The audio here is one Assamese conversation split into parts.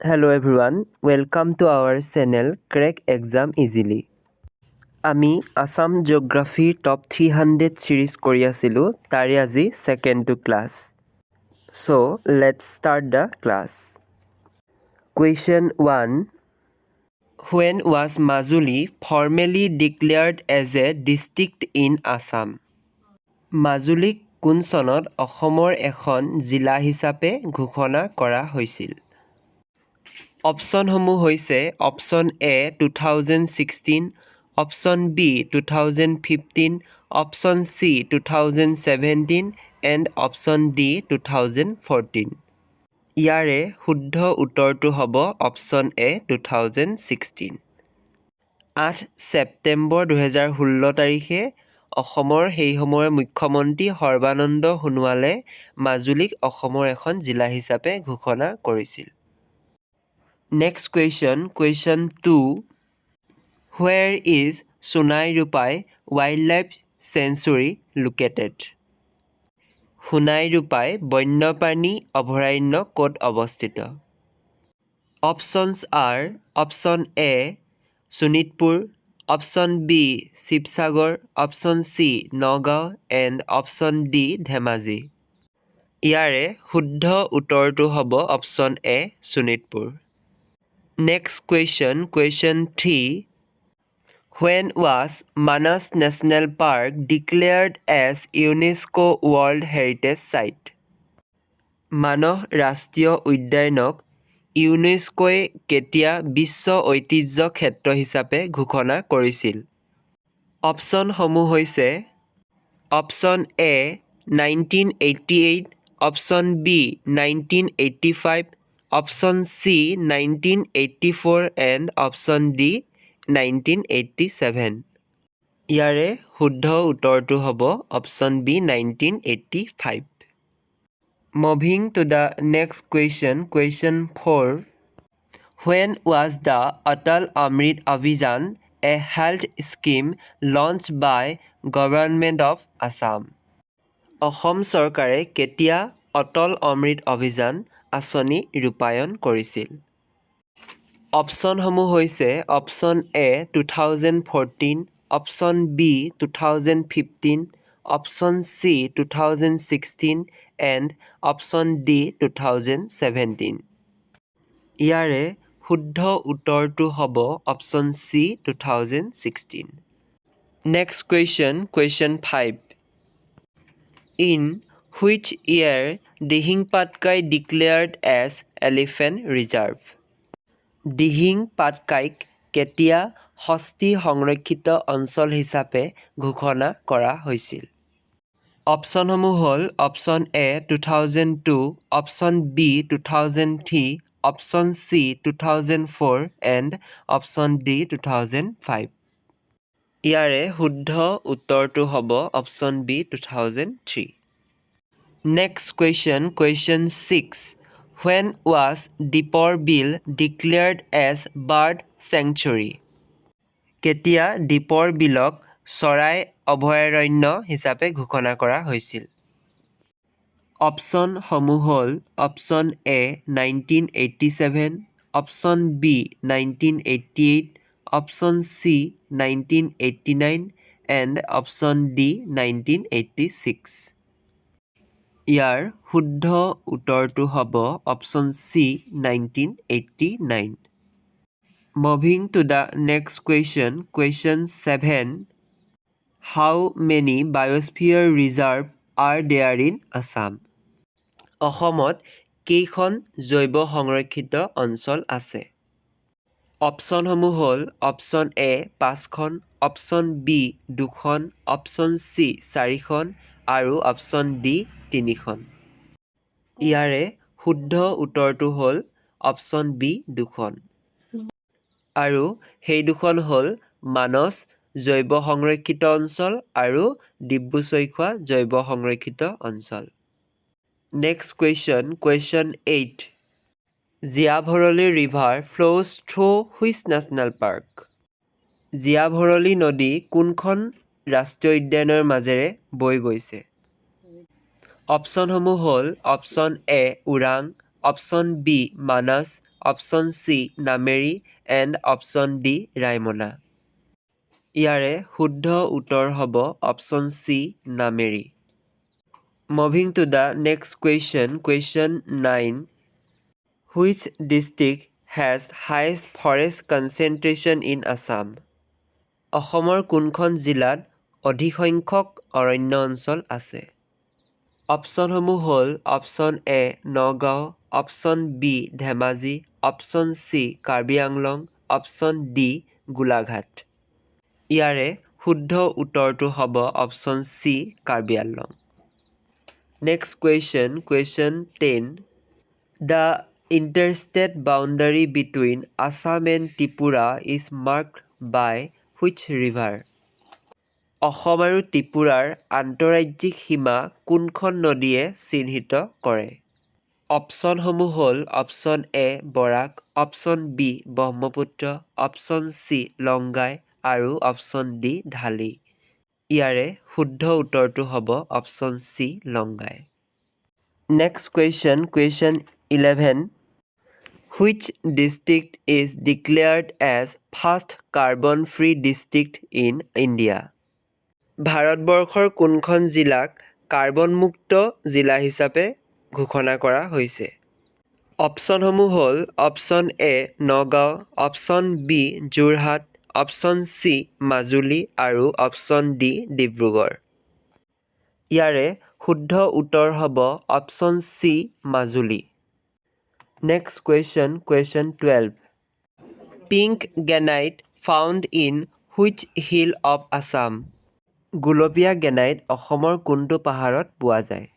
Hello everyone, welcome to our channel Crack Exam Easily. আমি আসাম জিঅ'গ্ৰাফি টপ 300 সিৰিজ কৰি আছিলোঁ তাৰে আজি সেকেন্ডটো class So let's start the class. Question 1. When was Majuli formally declared as a district in Assam? মাজুলীক কোন চনত অসমৰ এখন জিলা হিচাপে ঘোষণা কৰা হৈছিল অপশ্যনসমূহ হৈছে option A 2016 option B 2015 option C 2017 and option D 2014 ইয়াৰে শুদ্ধ উত্তৰটো হ'ব অপশ্যন এ 2016 8 ছেপ্টেম্বৰ 2016 তাৰিখে অসমৰ সেই সময়ৰ মুখ্যমন্ত্ৰী সৰ্বানন্দ সোণোৱালে মাজুলীক অসমৰ এখন জিলা হিচাপে ঘোষণা কৰিছিল Next question 2. Where is Sunai Rupai Wildlife Sanctuary located? Sunai Rupai বন্যপ্ৰাণী অভয়াৰণ্য ক'ত অৱস্থিত? Options are Option A, Sonitpur, Option B, Sibsagar, Option C, Nagaon and Option D, Dhemaji. ইয়াৰে শুদ্ধ উত্তৰটো হ'ব Option A, Sonitpur. Next question 3. When was Manas National Park declared as UNESCO World Heritage Site? মানস ৰাষ্ট্ৰীয় উদ্যানক ইউনেস্কোয়ে কেতিয়া বিশ্ব ঐতিহ্য ক্ষেত্ৰ হিচাপে ঘোষণা কৰিছিল? অপশ্যনসমূহ হৈছে option A 1988, option B 1985, option C 1984 and option D 1987 ইয়াৰে শুদ্ধ উত্তৰটো হ'ব option B 1985 Moving to the next question 4 When was the Atal Amrit Abhijan a health scheme launched by Government of Assam? Assam চৰকাৰে কেতিয়া অটল অমৃত অভিযান আঁচনি ৰূপায়ণ কৰিছিল অপশ্যনসমূহ হৈছে option A 2014 option B 2015 option C 2016 and option D 2017 ইয়াৰে শুদ্ধ উত্তৰটো হ'ব option C 2016 Next question 5 In which year Dihing Patkai declared as Elephant Reserve? Dihing Patkaik কেতিয়া হস্তি সংৰক্ষিত অঞ্চল হিচাপে ঘোষণা কৰা হৈছিল অপশ্যনসমূহ হ'ল option A 2002 option B 2003 option C 2004 and option D 2005 ইয়াৰে শুদ্ধ উত্তৰটো হ'ব option B 2003 Next question 6 When was Deepor Bill declared as bird sanctuary? কেতিয়া দীপৰ বিলক চৰাই অভয়াৰণ্য হিচাপে ঘোষণা কৰা হৈছিল অপশ্যনসমূহ হ'ল option A 1987 option B 1988 option C 1989 and option D 1986 ইয়াৰ শুদ্ধ উত্তৰটো হ'ব option C 1989 Moving to the next question 7 How many biosphere reserve are there in Assam? অসমত কেইখন জৈৱ সংৰক্ষিত অঞ্চল আছে অপশ্যনসমূহ হ'ল অপশ্যন এ 5খন অপশ্যন বি 2খন অপশ্যন চি 4খন আৰু অপশ্যন ডি 3খন ইয়াৰে শুদ্ধ উত্তৰটো হ'ল অপশ্যন বি 2খন আৰু সেই দুখন হ'ল মানস জৈৱ সংৰক্ষিত অঞ্চল আৰু ডিব্ৰু-চৈখোৱা জৈৱ সংৰক্ষিত অঞ্চল Next question 8 Jiabharoli River flows through which national park? Jiabharoli নদী কোনখন ৰাষ্ট্ৰীয় উদ্যানৰ মাজেৰে বৈ গৈছে অপশ্যনসমূহ হ'ল option A Orang option B Manas option C Nameri and option D Raimona. ইয়াৰে শুদ্ধ উত্তৰ হ'ব option C Nameri. Moving to the next question, question 9. Which district has highest forest concentration in Assam? অসমৰ কোনখন জিলাত অধিক সংখ্যক অৰণ্য অঞ্চল আছে? অপশ্যনসমূহ হ'ল option A Nagaon, option B Dhemaji, option C Karbi Anglong, option D Golaghat. ইয়াৰে শুদ্ধ উত্তৰটো হ'ব option C Karbi Anglong. Next question, question 10. The interstate boundary between Assam and Tripura is marked by which river? Assam আৰু ত্ৰিপুৰাৰ আন্তঃৰাজ্যিক সীমা কোনখন নদীয়ে চিহ্নিত কৰে? অপশ্যনসমূহ হ'ল option A Barak, option B Brahmaputra, option C Longai আৰু অপশ্যন ডি ঢালি। ইয়াৰে শুদ্ধ উত্তৰটো হ'ব option C Longai. Next question, question 11. Which district is declared as first carbon-free district in India? ভাৰতবৰ্ষৰ কোনখন জিলাক কাৰ্বনমুক্ত জিলা হিচাপে ঘোষণা কৰা হৈছে? অপশ্যনসমূহ হ'ল option A Nagaon, option B Jorhat, option C Majuli আৰু অপশ্যন ডি ডিব্ৰুগড়। ইয়াৰে শুদ্ধ উত্তৰ হ'ব option C Majuli. Next question, question 12. Pink granite found in which hill of Assam? গুলপীয়া গ্ৰেনাইট অসমৰ কোনটো পাহাৰত পোৱা যায়?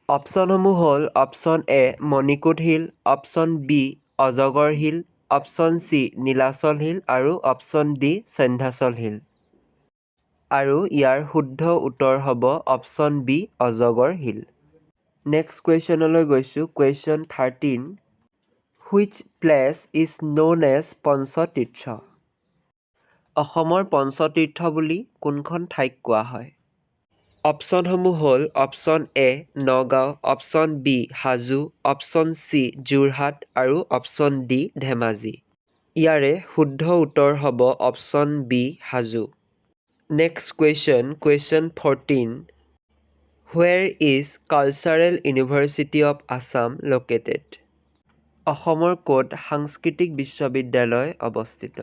অপশ্যনসমূহ হ'ল option A Monikot hill, option B Ajagar hill, option C Nilachal hill আৰু অপশ্যন ডি সন্ধ্যাচল হিল। আৰু ইয়াৰ শুদ্ধ উত্তৰ হ'ব option B Ajagar hill. Next কুৱেশ্যনলৈ গৈছোঁ, question 13. Which place is known as Panchatirtha? অসমৰ পঞ্চতীৰ্থ বুলি কোনখন ঠাইক কোৱা হয়? অপশ্যনসমূহ হ'ল option A Nagaon, option B Hajo, option C Jorhat আৰু অপশ্যন ডি ধেমাজি। ইয়াৰে শুদ্ধ উত্তৰ হ'ব option B Hajo. Next question, question 14. Where is Cultural University of Assam located? অসমৰ ক'ত সাংস্কৃতিক বিশ্ববিদ্যালয় অৱস্থিত?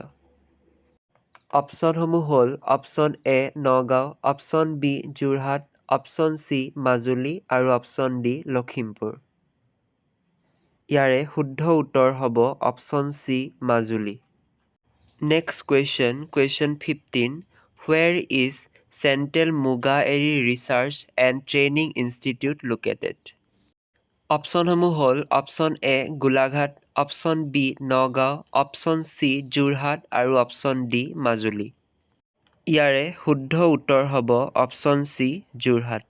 অপশ্যনসমূহ হ'ল option A Nagaon, option B Jorhat, option C Majuli আৰু অপশ্যন ডি লখিমপুৰ। ইয়াৰে শুদ্ধ উত্তৰ হ'ব option C Majuli. Next question, question 15. Where is Central Muga Eri Research and Training Institute located? অপশ্যনসমূহ হ'ল option A Golaghat, option B Nagaon, option C Jorhat আৰু অপশ্যন ডি মাজুলী। ইয়াৰে শুদ্ধ উত্তৰ হ'ব অপশ্যন চি যোৰহাট।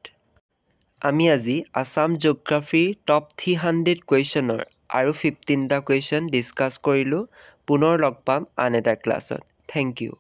আমি আজি আছাম জিঅ'গ্ৰাফীৰ টপ 300 কুৱেশ্যনৰ আৰু 15টা কুৱেশ্যন ডিছকাছ কৰিলোঁ। পুনৰ লগ পাম আন এটা ক্লাছত। Thank U.